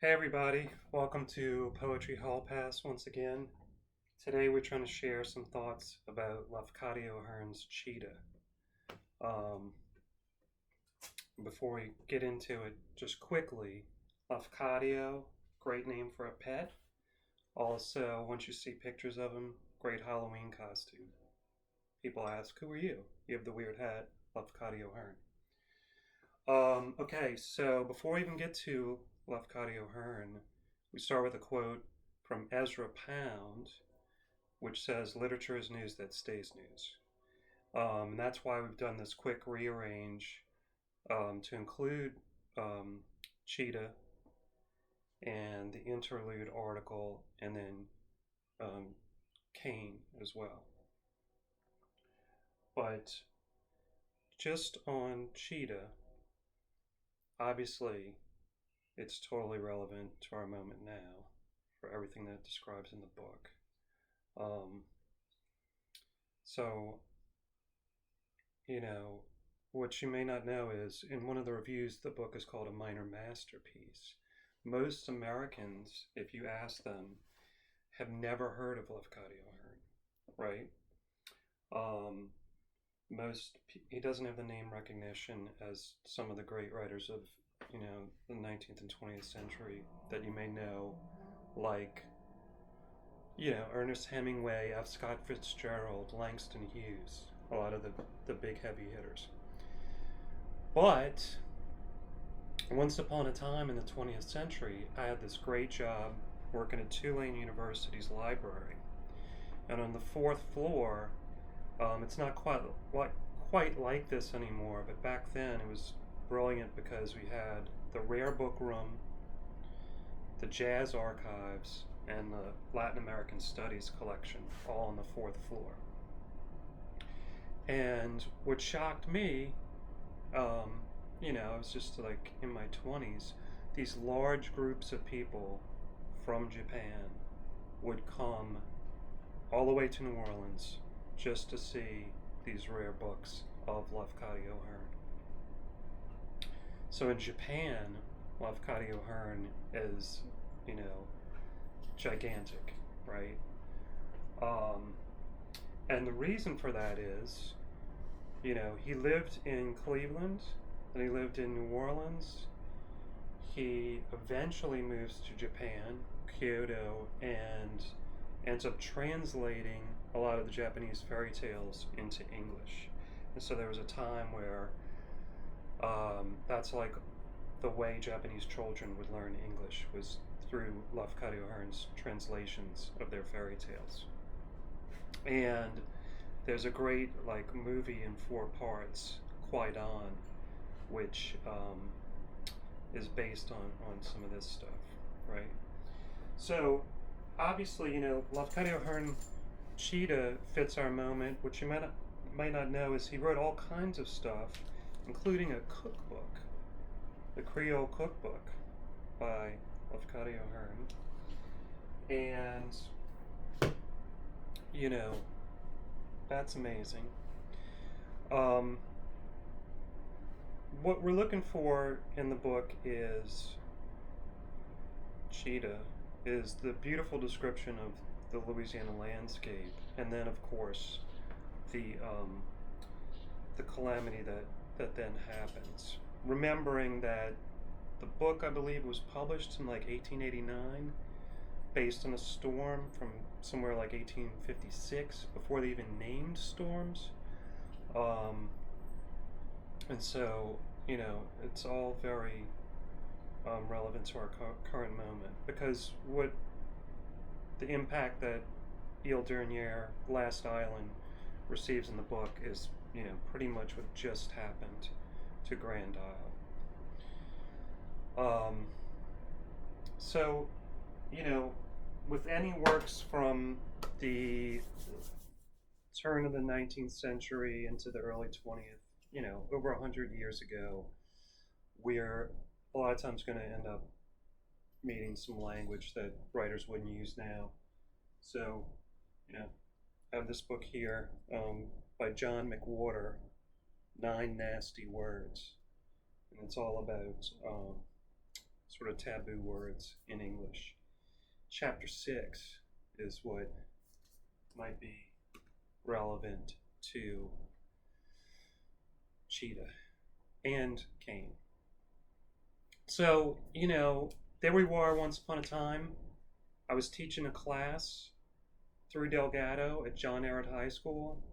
Hey everybody, welcome to Poetry Hall Pass once again. Today we're trying to share some thoughts about Lafcadio Hearn's Chita. Um, Before we get into it, just quickly, Lafcadio, great name for a pet. Also, once you see pictures of him, great Halloween costume. People ask, who are you? You have the weird hat, Lafcadio Hearn. Okay, so before we even get to Lafcadio Hearn, we start with a quote from Ezra Pound, which says, "Literature is news that stays news." And that's why we've done this quick rearrange to include Chita and the interlude article, and then Kane as well. But just on Chita, obviously, it's totally relevant to our moment now for everything that it describes in the book. So, what you may not know is in one of the reviews, the book is called a minor masterpiece. Most Americans, if you ask them, have never heard of Lafcadio Hearn, right? Um, he doesn't have the name recognition as some of the great writers of the 19th and 20th century that you may know, like Ernest Hemingway, F. Scott Fitzgerald, Langston Hughes, a lot of the big heavy hitters. But once upon a time in the 20th century, I had this great job working at Tulane University's library, and on the fourth floor, it's not quite like this anymore, but back then it was brilliant because we had the rare book room, the jazz archives, and the Latin American Studies collection all on the fourth floor. And what shocked me, I was just like in my 20s, these large groups of people from Japan would come all the way to New Orleans just to see these rare books of Lafcadio Hearn. So in Japan, Lafcadio Hearn is, gigantic, right? And the reason for that is, he lived in Cleveland, and he lived in New Orleans. He eventually moves to Japan, Kyoto, and ends up translating a lot of the Japanese fairy tales into English. And so there was a time where that's like the way Japanese children would learn English, was through Lafcadio Hearn's translations of their fairy tales. And there's a great movie in 4 parts, Kwaidan, which is based on some of this stuff, right? So obviously, Lafcadio Hearn Chita fits our moment. What you might not know is he wrote all kinds of stuff, including a cookbook, the Creole Cookbook by Lafcadio Hearn. And, that's amazing. What we're looking for in the book is Chita, is the beautiful description of the Louisiana landscape, and then of course the calamity that then happens. Remembering that the book, I believe, was published in 1889, based on a storm from somewhere like 1856, before they even named storms. And so, it's all very relevant to our current moment, because what the impact that Ile Dernière, Last Island, receives in the book is, pretty much what just happened to Grand Isle. So, with any works from the turn of the 19th century into the early 20th, over 100 years ago, we're a lot of times going to end up meeting some language that writers wouldn't use now. So, I have this book here by John McWhorter, 9 Nasty Words. And it's all about sort of taboo words in English. Chapter 6 is what might be relevant to Chita and Cain. So, there we were once upon a time. I was teaching a class through Delgado at John Ehret High School.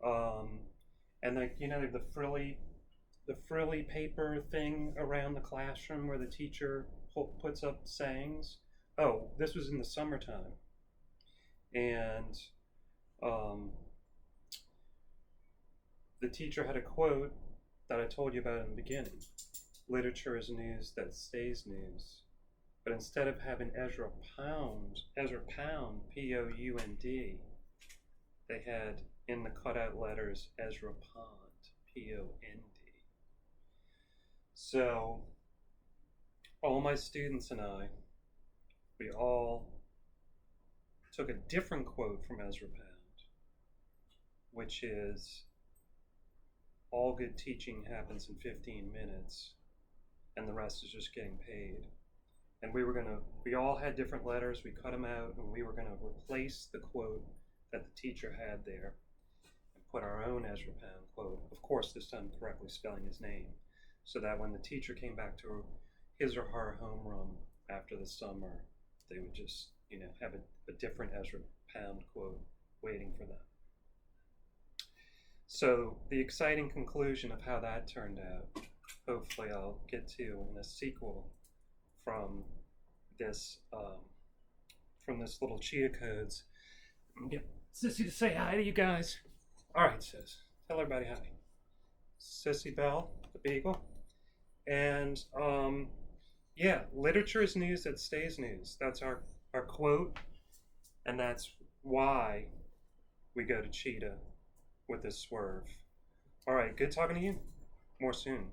And the frilly paper thing around the classroom where the teacher puts up sayings. Oh, this was in the summertime. And the teacher had a quote that I told you about in the beginning. Literature is news that stays news. But instead of having Ezra Pound, P-O-U-N-D, they had in the cutout letters Ezra Pond, P-O-N-D. So all my students and I, we all took a different quote from Ezra Pound, which is, all good teaching happens in 15 minutes, and the rest is just getting paid. And we all had different letters, we cut them out, and we were going to replace the quote that the teacher had there and put our own Ezra Pound quote, of course this time correctly spelling his name, so that when the teacher came back to his or her homeroom after the summer, they would just, have a different Ezra Pound quote waiting for them. So the exciting conclusion of how that turned out, hopefully I'll get to in a sequel from this little Chita Codes. Get Sissy to say hi to you guys. All right, Sis, tell everybody hi. Sissy Bell, the beagle. And literature is news that stays news. That's our quote, and that's why we go to Chita with this swerve. All right, good talking to you. More soon.